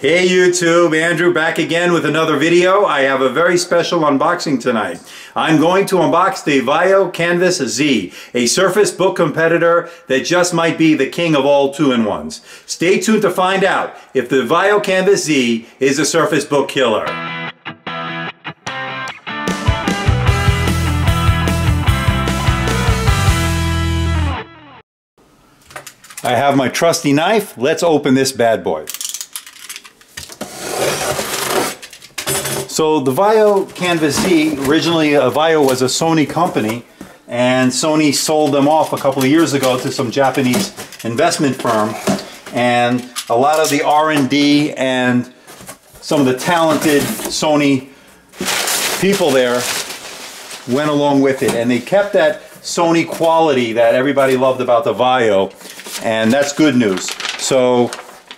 Hey YouTube, Andrew back again with another video. I have a very special unboxing tonight. I'm going to unbox the Vio Canvas Z, a Surface Book competitor that just might be the king of all two-in-ones. Stay tuned to find out if the Vio Canvas Z is a Surface Book killer. I have my trusty knife. Let's open this bad boy. So the Vio Canvas Z, originally Vio was a Sony company, and Sony sold them off a couple of years ago to some Japanese investment firm, and a lot of the R&D and some of the talented Sony people there went along with it, and they kept that Sony quality that everybody loved about the Vio, and that's good news. So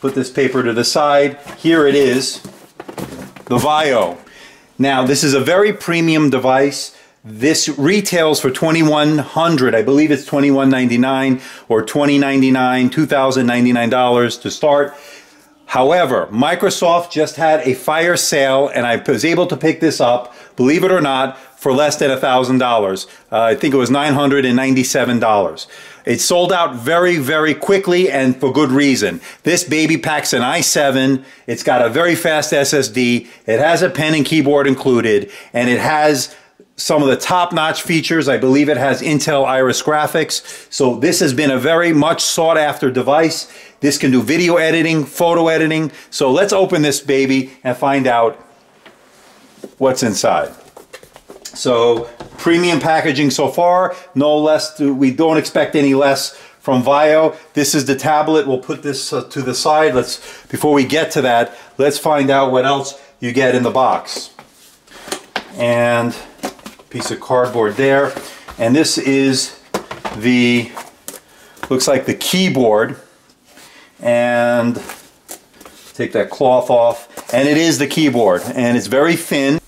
put this paper to the side. Here it is, the Vio. Now this is a very premium device. This retails for $2,100. I believe it's $2,199 or $2,099, $2,099 to start. However, Microsoft just had a fire sale and I was able to pick this up, believe it or not, for less than $1,000. I think it was $997. It sold out very, very quickly and for good reason. This baby packs an i7. It's got a very fast SSD. It has a pen and keyboard included, and it has some of the top-notch features. I believe it has Intel Iris graphics. So this has been a very much sought-after device. This can do video editing, photo editing. So let's open this baby and find out what's inside. So premium packaging so far, no less, we don't expect any less from Vio. This is the tablet. We'll put this to the side. Before we get to that, let's find out what else you get in the box. And piece of cardboard there. And this is the, looks like the keyboard. And take that cloth off. And it is the keyboard. And it's very thin.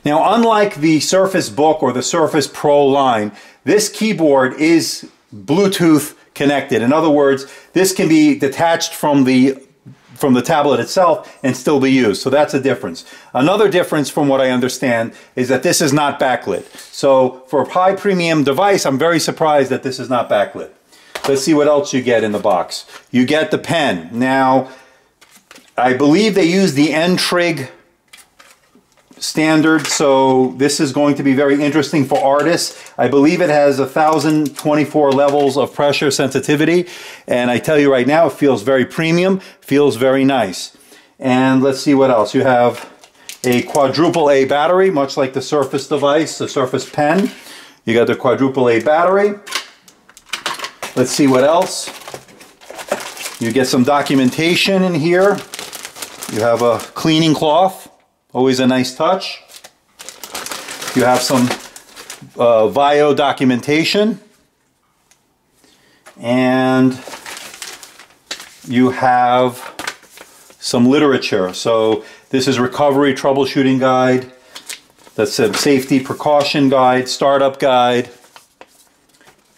Now, unlike the Surface Book or the Surface Pro line, this keyboard is Bluetooth connected. In other words, this can be detached from the tablet itself and still be used. So that's a difference. Another difference from what I understand is that this is not backlit. So for a high premium device, I'm very surprised that this is not backlit. Let's see what else you get in the box. You get the pen. Now, I believe they use the N-Trig standard, so this is going to be very interesting for artists. I believe it has 1,024 levels of pressure sensitivity, and I tell you right now, it feels very premium, feels very nice. And let's see what else. You have a quadruple A battery, much like the Surface device, the Surface Pen. You got the quadruple A battery. Let's see what else. You get some documentation in here. You have a cleaning cloth. Always a nice touch. You have some Vio documentation. And you have some literature. So this is recovery troubleshooting guide. That's a safety precaution guide, startup guide,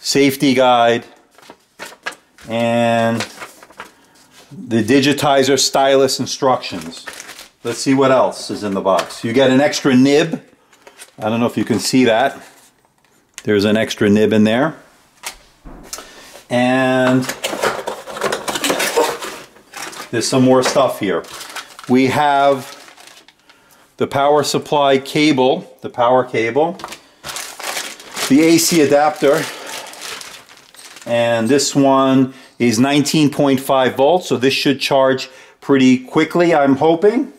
safety guide, and the digitizer stylus instructions. Let's see what else is in the box. You get an extra nib. I don't know if you can see that. There's an extra nib in there. And there's some more stuff here. We have the power supply cable, the power cable, the AC adapter, and this one is 19.5 volts, so this should charge pretty quickly, I'm hoping.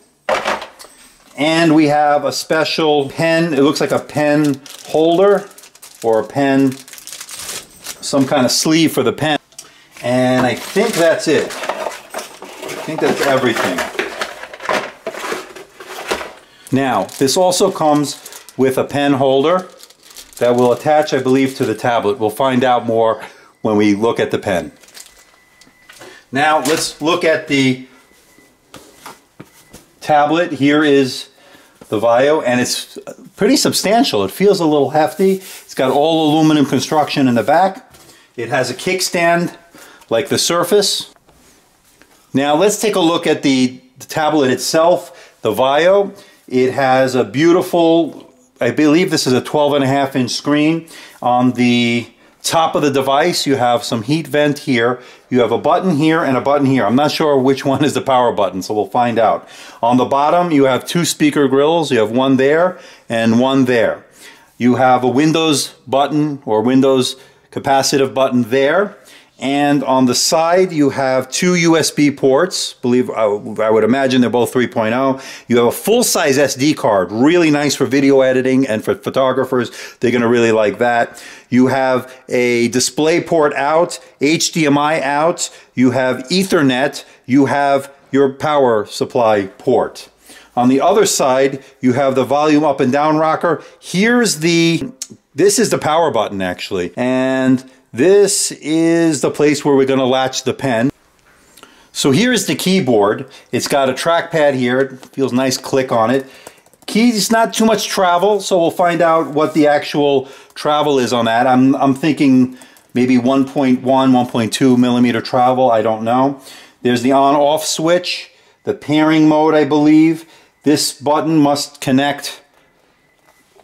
And we have a special pen. It looks like a pen holder or a pen, some kind of sleeve for the pen. And I think that's it. I think that's everything. Now, this also comes with a pen holder that will attach, I believe, to the tablet. We'll find out more when we look at the pen. Now, let's look at the tablet. Here is the Vio, and it's pretty substantial. It feels a little hefty. It's got all aluminum construction in the back. It has a kickstand like the Surface. Now let's take a look at the tablet itself, the Vaio. It has a beautiful, I believe this is a 12.5-inch screen. On the top of the device you have some heat vent here. You have a button here and a button here. I'm not sure which one is the power button, so we'll find out. On the bottom you have two speaker grills. You have one there and one there. You have a Windows button or Windows capacitive button there. And on the side you have two USB ports. I would imagine they're both 3.0. You have a full-size SD card, really nice for video editing and for photographers. They're going to really like that. You have a display port out, HDMI out, you have Ethernet, you have your power supply port. On the other side you have the volume up and down rocker. This is the power button actually, and this is the place where we're going to latch the pen. So here's the keyboard. It's got a trackpad here. It feels nice click on it. Keys, not too much travel, so we'll find out what the actual travel is on that. I'm thinking maybe 1.1, 1.2 millimeter travel. I don't know. There's the on-off switch, the pairing mode, I believe. This button must connect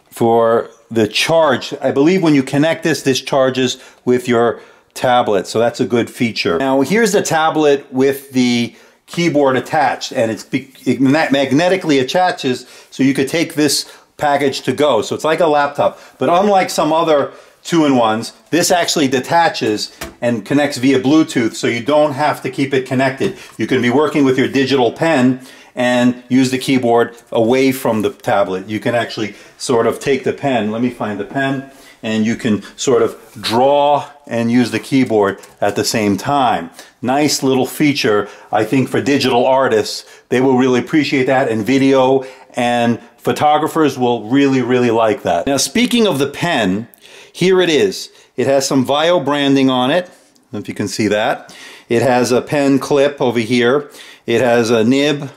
for the charge. I believe when you connect this charges with your tablet, so that's a good feature. Now here's the tablet with the keyboard attached, and it magnetically attaches, so you could take this package to go. So it's like a laptop, but unlike some other two-in-ones, this actually detaches and connects via Bluetooth, so you don't have to keep it connected. You can be working with your digital pen and use the keyboard away from the tablet. You can actually sort of take the pen, let me find the pen, and you can sort of draw and use the keyboard at the same time. Nice little feature, I think, for digital artists. They will really appreciate that, and video and photographers will really, really like that. Now speaking of the pen, here it is. It has some Vaio branding on it, I don't know if you can see that. It has a pen clip over here. It has a nib.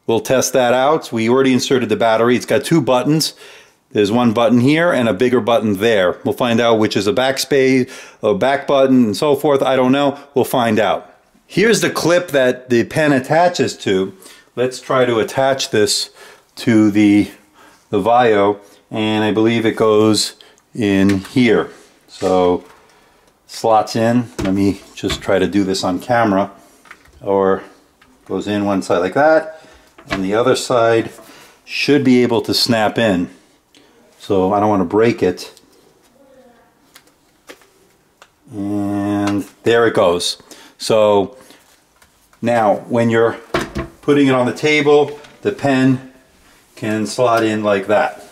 We'll test that out. We already inserted the battery. It's got two buttons. There's one button here and a bigger button there. We'll find out which is a backspace, a back button, and so forth. I don't know. We'll find out. Here's the clip that the pen attaches to. Let's try to attach this to the Vaio, and I believe it goes in here. So slots in. Let me just try to do this on camera. Or goes in one side like that. And the other side should be able to snap in. So I don't want to break it. And there it goes. So now when you're putting it on the table, the pen can slot in like that.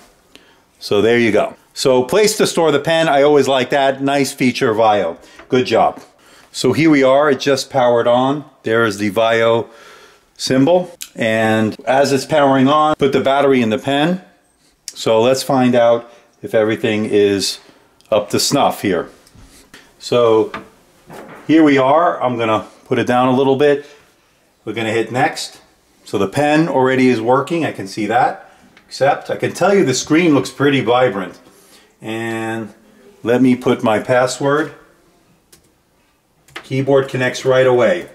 So there you go. So place to store the pen, I always like that. Nice feature, Vaio. Good job. So here we are, it just powered on. There's the Vaio symbol. And as it's powering on, put the battery in the pen. So let's find out if everything is up to snuff here. So here we are. I'm gonna put it down a little bit. We're gonna hit next. So the pen already is working, I can see that. Except I can tell you the screen looks pretty vibrant. And let me put my password. Keyboard connects right away.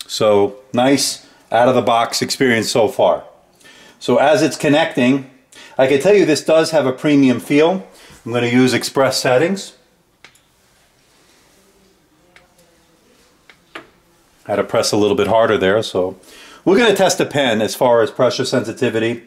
So nice out of the box experience so far. So as it's connecting, I can tell you this does have a premium feel. I'm going to use express settings. I had to press a little bit harder there, so we're going to test the pen as far as pressure sensitivity.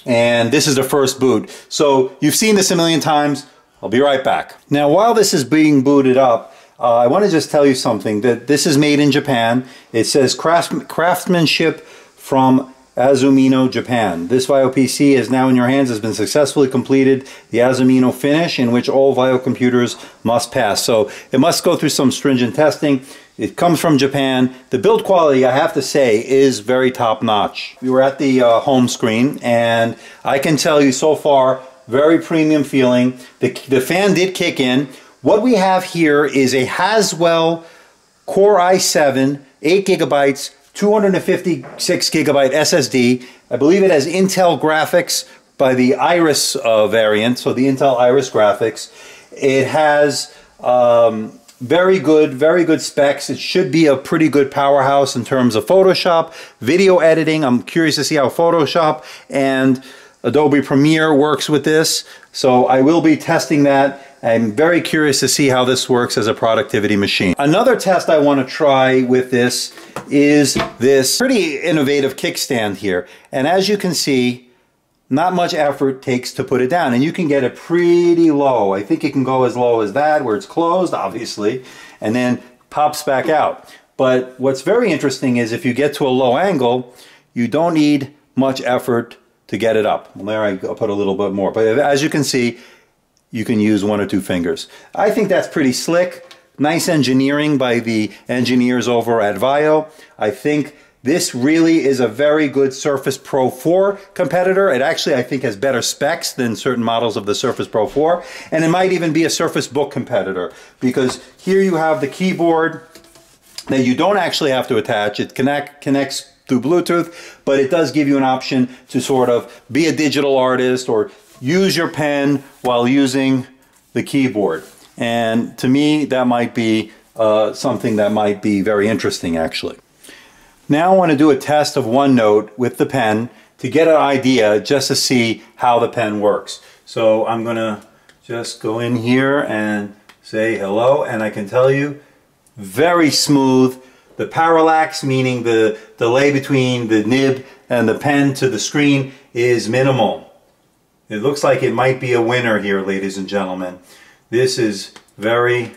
And this is the first boot. So you've seen this a million times. I'll be right back. Now while this is being booted up, I want to just tell you something, that this is made in Japan. It says craftsmanship from Azumino, Japan. This Vaio PC is now in your hands, has been successfully completed the Azumino finish in which all Vaio computers must pass. So it must go through some stringent testing. It comes from Japan. The build quality, I have to say, is very top-notch. We were at the home screen, and I can tell you so far, very premium feeling. The fan did kick in. What we have here is a Haswell Core i7, 8 gigabytes, 256 gigabyte SSD. I believe it has Intel graphics by the Iris variant, so the Intel Iris graphics. It has very good specs. It should be a pretty good powerhouse in terms of Photoshop, video editing. I'm curious to see how Photoshop and Adobe Premiere works with this. So I will be testing that. I'm very curious to see how this works as a productivity machine. Another test I want to try with this is this pretty innovative kickstand here. And as you can see, not much effort takes to put it down. And you can get it pretty low. I think it can go as low as that, where it's closed, obviously, and then pops back out. But what's very interesting is if you get to a low angle, you don't need much effort to get it up. Well, there I put a little bit more. But as you can see, you can use 1 or 2 fingers. I think that's pretty slick. Nice engineering by the engineers over at Vaio. I think this really is a very good Surface Pro 4 competitor. It actually, I think, has better specs than certain models of the Surface Pro 4. And it might even be a Surface Book competitor, because here you have the keyboard that you don't actually have to attach. It connects through Bluetooth, but it does give you an option to sort of be a digital artist or use your pen while using the keyboard. And to me, that might be something that might be very interesting, actually. Now I want to do a test of OneNote with the pen to get an idea, just to see how the pen works. So I'm going to just go in here and say hello, and I can tell you, very smooth. The parallax, meaning the delay between the nib and the pen to the screen, is minimal. It looks like it might be a winner here, ladies and gentlemen. This is very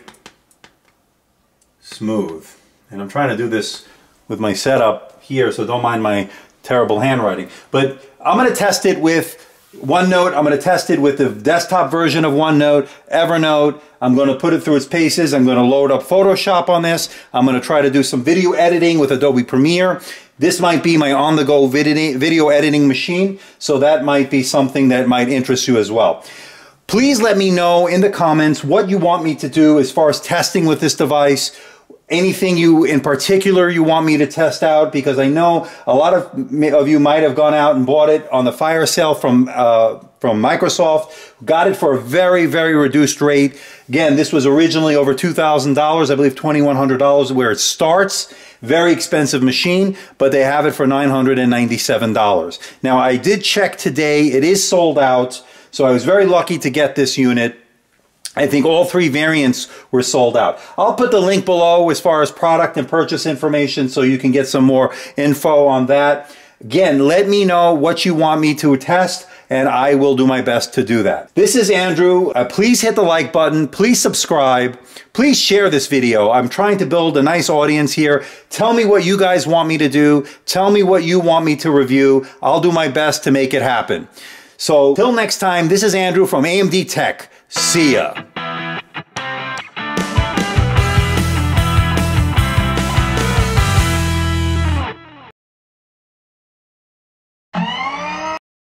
smooth. And I'm trying to do this with my setup here, so don't mind my terrible handwriting. But I'm going to test it with OneNote. I'm going to test it with the desktop version of OneNote, Evernote. I'm going to put it through its paces. I'm going to load up Photoshop on this. I'm going to try to do some video editing with Adobe Premiere. This might be my on-the-go video editing machine, so that might be something that might interest you as well. Please let me know in the comments what you want me to do as far as testing with this device. Anything you in particular you want me to test out, because I know a lot of you might have gone out and bought it on the fire sale from Microsoft, got it for a very reduced rate. Again, this was originally over $2,000, I believe $2,100 where it starts. Very expensive machine, but they have it for $997. Now I did check today, it is sold out, so I was very lucky to get this unit. I think all 3 variants were sold out. I'll put the link below as far as product and purchase information so you can get some more info on that. Again, let me know what you want me to test, and I will do my best to do that. This is Andrew. Please hit the like button. Please subscribe. Please share this video. I'm trying to build a nice audience here. Tell me what you guys want me to do. Tell me what you want me to review. I'll do my best to make it happen. So till next time, this is Andrew from AMD Tech. See ya.